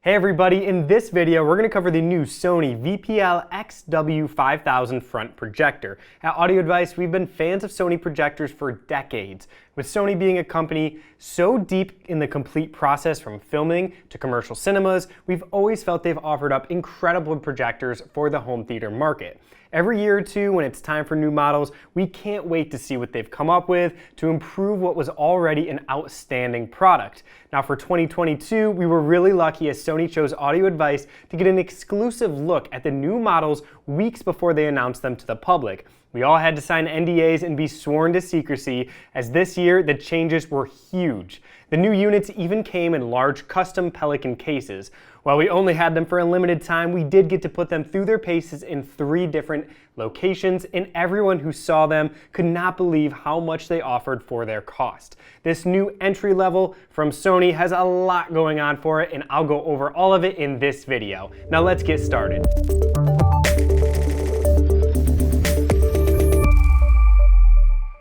Hey everybody, in this video we're going to cover the new Sony VPL-XW5000 front projector. At Audio Advice, we've been fans of Sony projectors for decades, with Sony being a company so deep in the complete process from filming to commercial cinemas. We've always felt they've offered up incredible projectors for the home theater market. Every year or two, when it's time for new models, we can't wait to see what they've come up with to improve what was already an outstanding product. Now for 2022, we were really lucky as Sony chose Audio Advice to get an exclusive look at the new models weeks before they announced them to the public. We all had to sign NDAs and be sworn to secrecy, as this year the changes were huge. The new units even came in large custom Pelican cases. While we only had them for a limited time, we did get to put them through their paces in 3 different locations, and everyone who saw them could not believe how much they offered for their cost. This new entry level from Sony has a lot going on for it, and I'll go over all of it in this video. Now let's get started.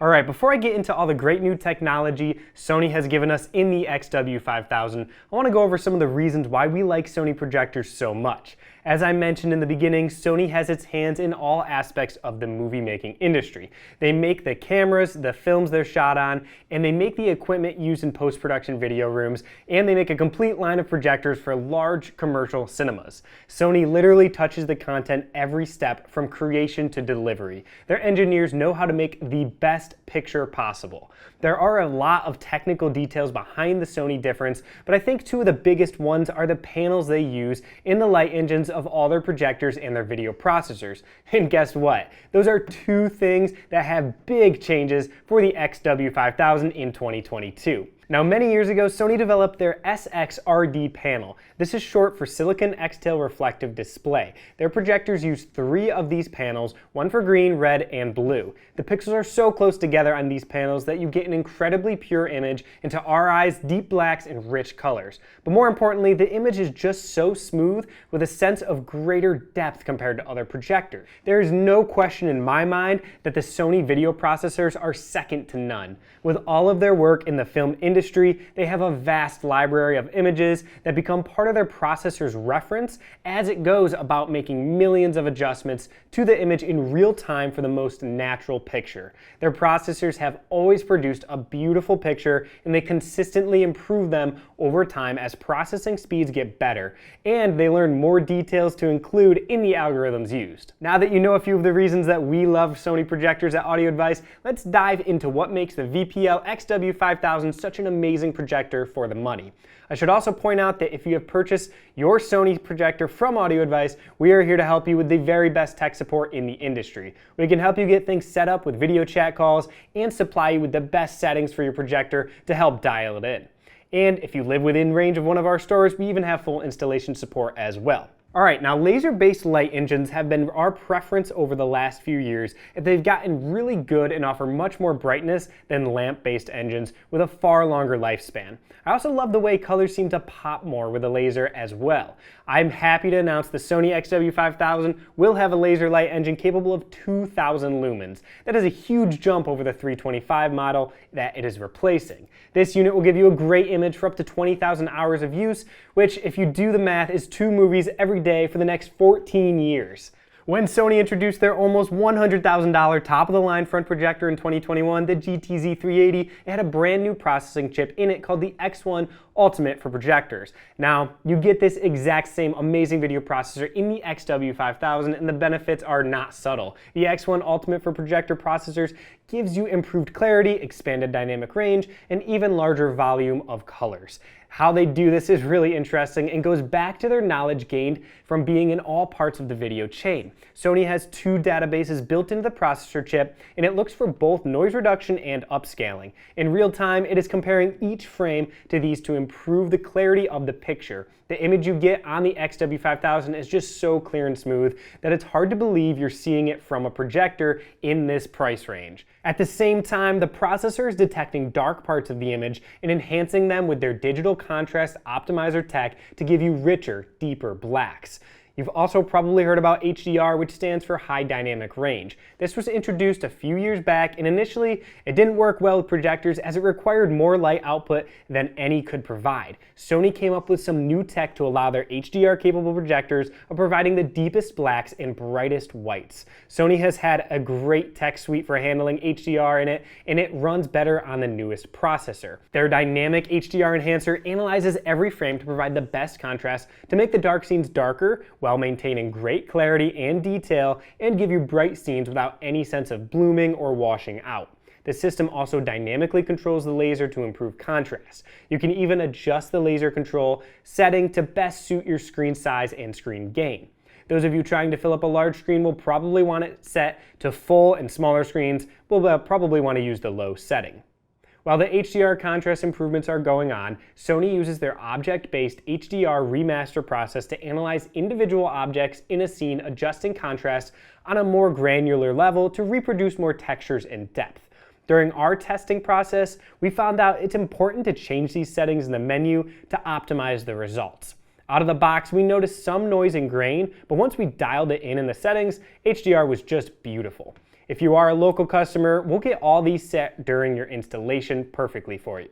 Alright, before I get into all the great new technology Sony has given us in the XW5000, I want to go over some of the reasons why we like Sony projectors so much. As I mentioned in the beginning, Sony has its hands in all aspects of the movie making industry. They make the cameras, the films they're shot on, and they make the equipment used in post-production video rooms, and they make a complete line of projectors for large commercial cinemas. Sony literally touches the content every step from creation to delivery. Their engineers know how to make the best picture possible. There are a lot of technical details behind the Sony difference, but I think 2 of the biggest ones are the panels they use in the light engines of all their projectors and their video processors. And guess what? Those are 2 things that have big changes for the XW5000 in 2022. Now, many years ago, Sony developed their SXR Panel. This is short for Silicon X-Tail Reflective Display. Their projectors use 3 of these panels, one for green, red, and blue. The pixels are so close together on these panels that you get an incredibly pure image into our eyes, deep blacks and rich colors. But more importantly, the image is just so smooth with a sense of greater depth compared to other projectors. There is no question in my mind that the Sony video processors are second to none. With all of their work in the film industry, they have a vast library of images that become part of their processor's reference as it goes about making millions of adjustments to the image in real time for the most natural picture. Their processors have always produced a beautiful picture, and they consistently improve them over time as processing speeds get better, and they learn more details to include in the algorithms used. Now that you know a few of the reasons that we love Sony projectors at Audio Advice, let's dive into what makes the VPL-XW5000 such an amazing projector for the money. I should also point out that if you have purchased your Sony projector from Audio Advice, we are here to help you with the very best tech support in the industry. We can help you get things set up with video chat calls and supply you with the best settings for your projector to help dial it in. And if you live within range of one of our stores, we even have full installation support as well. Alright, now laser-based light engines have been our preference over the last few years, as they've gotten really good and offer much more brightness than lamp-based engines with a far longer lifespan. I also love the way colors seem to pop more with a laser as well. I'm happy to announce the Sony XW5000 will have a laser light engine capable of 2,000 lumens. That is a huge jump over the 325 model that it is replacing. This unit will give you a great image for up to 20,000 hours of use, which, if you do the math, is 2 movies every day for the next 14 years. When Sony introduced their almost $100,000 top-of-the-line front projector in 2021, the GTZ380, it had a brand new processing chip in it called the X1 Ultimate for projectors. Now, you get this exact same amazing video processor in the XW5000, and the benefits are not subtle. The X1 Ultimate for projector processors gives you improved clarity, expanded dynamic range, and even larger volume of colors. How they do this is really interesting and goes back to their knowledge gained from being in all parts of the video chain. Sony has 2 databases built into the processor chip, and it looks for both noise reduction and upscaling. In real time, it is comparing each frame to these to improve the clarity of the picture. The image you get on the XW5000 is just so clear and smooth that it's hard to believe you're seeing it from a projector in this price range. At the same time, the processor is detecting dark parts of the image and enhancing them with their digital contrast optimizer tech to give you richer, deeper blacks. You've also probably heard about HDR, which stands for High Dynamic Range. This was introduced a few years back, and initially it didn't work well with projectors as it required more light output than any could provide. Sony came up with some new tech to allow their HDR-capable projectors of providing the deepest blacks and brightest whites. Sony has had a great tech suite for handling HDR in it, and it runs better on the newest processor. Their dynamic HDR enhancer analyzes every frame to provide the best contrast to make the dark scenes darker while maintaining great clarity and detail and give you bright scenes without any sense of blooming or washing out. The system also dynamically controls the laser to improve contrast. You can even adjust the laser control setting to best suit your screen size and screen gain. Those of you trying to fill up a large screen will probably want it set to full, and smaller screens will probably want to use the low setting. While the HDR contrast improvements are going on, Sony uses their object-based HDR remaster process to analyze individual objects in a scene, adjusting contrast on a more granular level to reproduce more textures and depth. During our testing process, we found out it's important to change these settings in the menu to optimize the results. Out of the box, we noticed some noise and grain, but once we dialed it in the settings, HDR was just beautiful. If you are a local customer, we'll get all these set during your installation perfectly for you.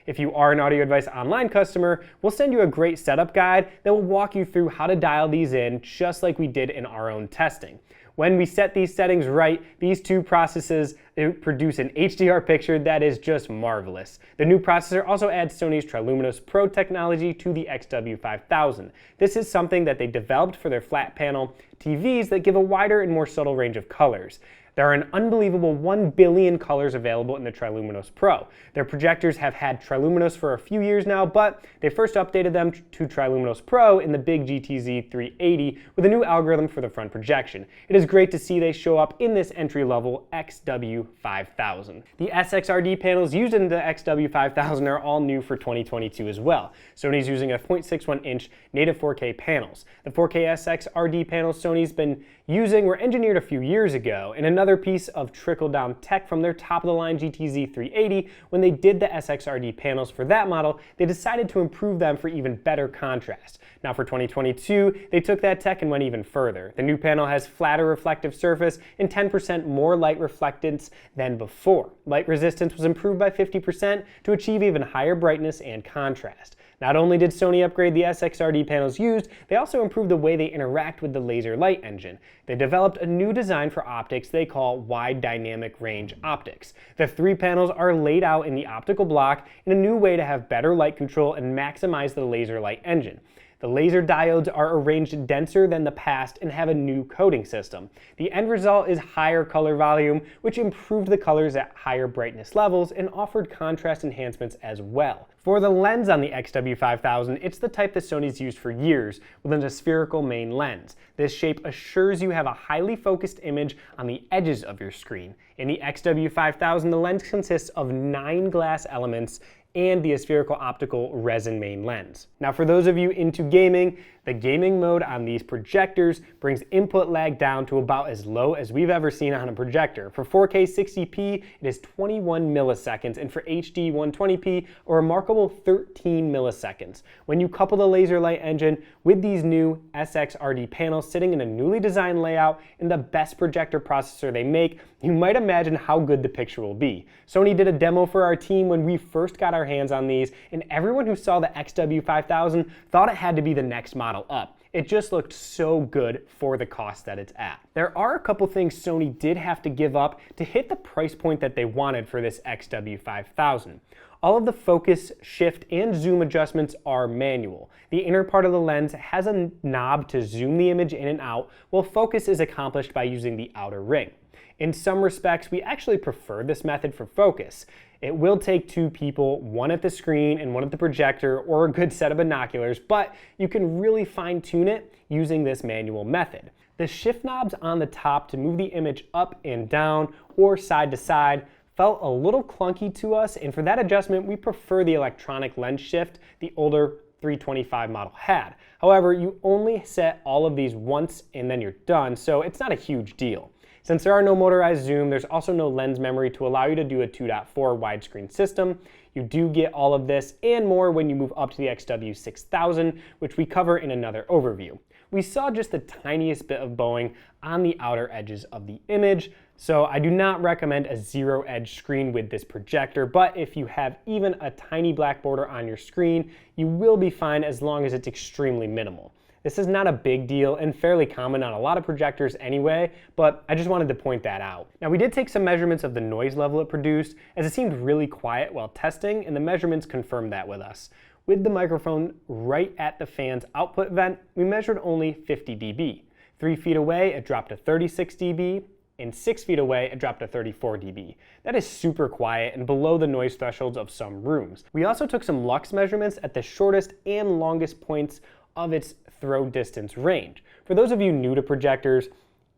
If you are an Audio Advice Online customer, we'll send you a great setup guide that will walk you through how to dial these in just like we did in our own testing. When we set these settings right, these two processes produce an HDR picture that is just marvelous. The new processor also adds Sony's Triluminos Pro technology to the XW5000. This is something that they developed for their flat panel TVs that give a wider and more subtle range of colors. There are an unbelievable 1 billion colors available in the Triluminos Pro. Their projectors have had Triluminos for a few years now, but they first updated them to Triluminos Pro in the big GTZ 380 with a new algorithm for the front projection. It is great to see they show up in this entry-level XW5000. The SXRD panels used in the XW5000 are all new for 2022 as well. Sony's using a 0.61-inch native 4K panels. The 4K SXRD panels Sony's been using were engineered a few years ago, and another piece of trickle-down tech from their top-of-the-line GTZ 380. When they did the SXRD panels for that model, they decided to improve them for even better contrast. Now for 2022, they took that tech and went even further. The new panel has flatter reflective surface and 10% more light reflectance than before. Light resistance was improved by 50% to achieve even higher brightness and contrast. Not only did Sony upgrade the SXRD panels used, they also improved the way they interact with the laser light engine. They developed a new design for optics they call wide dynamic range optics. The three panels are laid out in the optical block in a new way to have better light control and maximize the laser light engine. The laser diodes are arranged denser than the past and have a new coating system. The end result is higher color volume, which improved the colors at higher brightness levels and offered contrast enhancements as well. For the lens on the XW5000, it's the type that Sony's used for years, with a spherical main lens. This shape assures you have a highly focused image on the edges of your screen. In the XW5000, the lens consists of 9 glass elements and the aspherical optical resin main lens. Now for those of you into gaming, the gaming mode on these projectors brings input lag down to about as low as we've ever seen on a projector. For 4K 60p, it is 21 milliseconds, and for HD 120p, a remarkable 13 milliseconds. When you couple the laser light engine with these new SXRD panels sitting in a newly designed layout and the best projector processor they make, you might imagine how good the picture will be. Sony did a demo for our team when we first got our hands on these, and everyone who saw the XW5000 thought it had to be the next model up. It just looked so good for the cost that it's at. There are a couple things Sony did have to give up to hit the price point that they wanted for this XW5000. All of the focus, shift, and zoom adjustments are manual. The inner part of the lens has a knob to zoom the image in and out, while focus is accomplished by using the outer ring. In some respects, we actually prefer this method for focus. It will take two people, one at the screen and one at the projector, or a good set of binoculars, but you can really fine-tune it using this manual method. The shift knobs on the top to move the image up and down or side to side felt a little clunky to us, and for that adjustment, we prefer the electronic lens shift the older 325 model had. However, you only set all of these once and then you're done, so it's not a huge deal. Since there are no motorized zoom, there's also no lens memory to allow you to do a 2.4 widescreen system. You do get all of this and more when you move up to the XW6000, which we cover in another overview. We saw just the tiniest bit of bowing on the outer edges of the image, so I do not recommend a zero edge screen with this projector, but if you have even a tiny black border on your screen, you will be fine as long as it's extremely minimal. This is not a big deal and fairly common on a lot of projectors anyway, but I just wanted to point that out. Now, we did take some measurements of the noise level it produced, as it seemed really quiet while testing, and the measurements confirmed that with us. With the microphone right at the fan's output vent, we measured only 50 dB. 3 feet away, it dropped to 36 dB, and 6 feet away, it dropped to 34 dB. That is super quiet and below the noise thresholds of some rooms. We also took some lux measurements at the shortest and longest points of its throw distance range. For those of you new to projectors,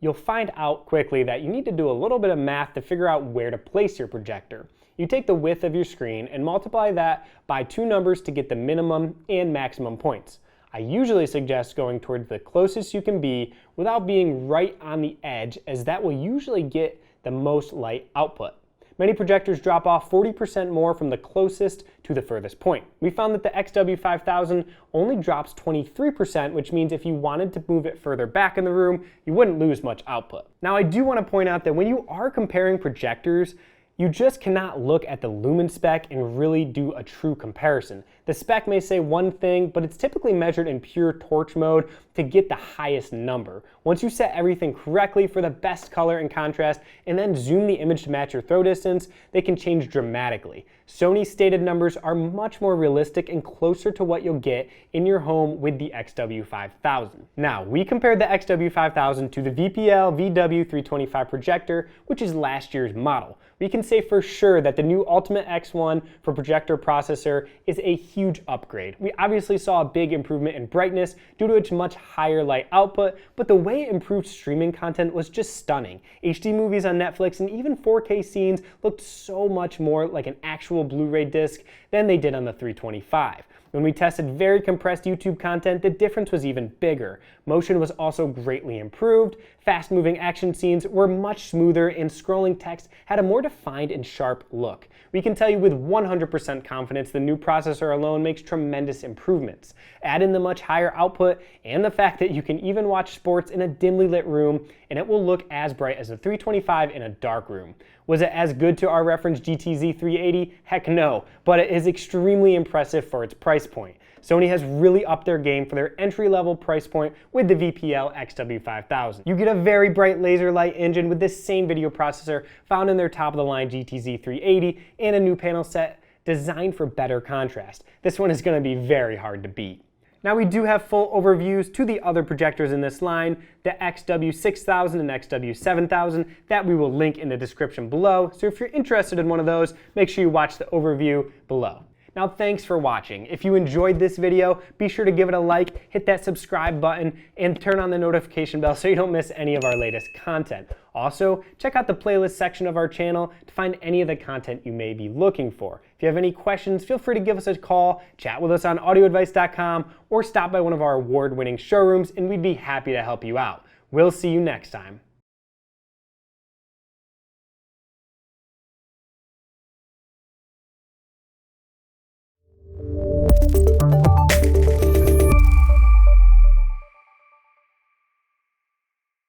you'll find out quickly that you need to do a little bit of math to figure out where to place your projector. You take the width of your screen and multiply that by 2 numbers to get the minimum and maximum points. I usually suggest going towards the closest you can be without being right on the edge, as that will usually get the most light output. Many projectors drop off 40% more from the closest to the furthest point. We found that the XW5000 only drops 23%, which means if you wanted to move it further back in the room, you wouldn't lose much output. Now, I do want to point out that when you are comparing projectors, you just cannot look at the lumen spec and really do a true comparison. The spec may say one thing, but it's typically measured in pure torch mode to get the highest number. Once you set everything correctly for the best color and contrast, and then zoom the image to match your throw distance, they can change dramatically. Sony's stated numbers are much more realistic and closer to what you'll get in your home with the XW5000. Now, we compared the XW5000 to the VPL-XW5000 projector, which is last year's model. We can say for sure that the new Ultimate X1 for projector processor is a huge upgrade. We obviously saw a big improvement in brightness due to its much higher light output, but the way it improved streaming content was just stunning. HD movies on Netflix and even 4K scenes looked so much more like an actual Blu-ray disc than they did on the 325. When we tested very compressed YouTube content, the difference was even bigger. Motion was also greatly improved, fast-moving action scenes were much smoother, and scrolling text had a more defined and sharp look. We can tell you with 100% confidence the new processor alone makes tremendous improvements. Add in the much higher output and the fact that you can even watch sports in a dimly lit room, and it will look as bright as a 325 in a dark room. Was it as good to our reference GTZ 380? Heck no, but it is extremely impressive for its price point. Sony has really upped their game for their entry-level price point with the VPL-XW5000. You get a very bright laser light engine with this same video processor found in their top-of-the-line GTZ 380 and a new panel set designed for better contrast. This one is going to be very hard to beat. Now, we do have full overviews to the other projectors in this line, the XW6000 and XW7000, that we will link in the description below. So if you're interested in one of those, make sure you watch the overview below. Now, thanks for watching. If you enjoyed this video, be sure to give it a like, hit that subscribe button, and turn on the notification bell so you don't miss any of our latest content. Also, check out the playlist section of our channel to find any of the content you may be looking for. If you have any questions, feel free to give us a call, chat with us on audioadvice.com, or stop by one of our award-winning showrooms, and we'd be happy to help you out. We'll see you next time.